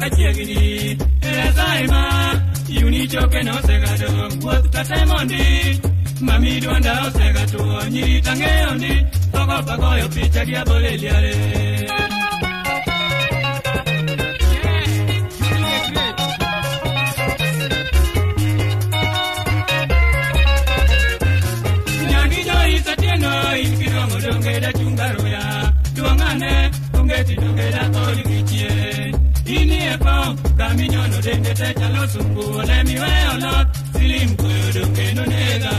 kachiegni Esaima Yuni choke no segado Wuoth katemondi Mami duanda osegato Nyiri tangeondi Togo pagoyo picha gia bole liare Dongeda chungaroya, duangane, ungeti dongeda oligichie. Ini epo, kaminyono dende te chalo sumbu, le miwe olot, silim kuyo dongeno nega.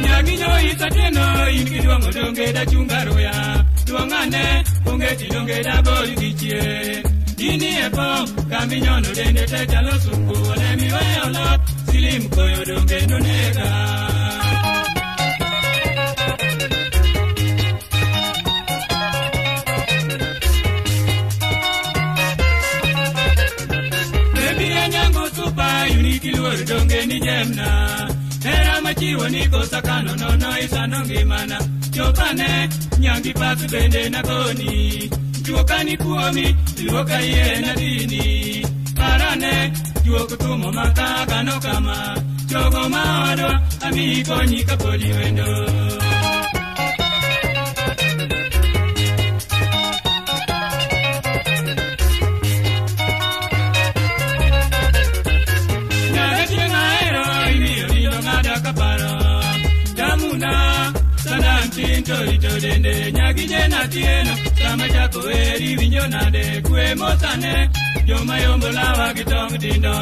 Nyaginyo isatieno, ingi duango dongeda chungaroya, duangane, ungeti dongeda oligichie. Ini epo, kaminyono dende te chalo sumbu, le miwe olot, silim koyo dongeno nega. Baby enyango supa, uniki luor dongeni jemna. Era machiwo niko sakano nono isanongi mana. Chopane, nyangi pasu bende nagoni. Juokani kuomi, juoka iye na dini. Parane, juoko tumo makaga no kama. Jogo maodwa, amigo nyika podi wendo. Nyagatie ngaero, imiyo niyo ngada kaparo. Damuna, sanantinto ito dende. Nyagije na tieno, sama chako eri vinyo nade. Kue mosane, joma yombo lawa kitong dindo.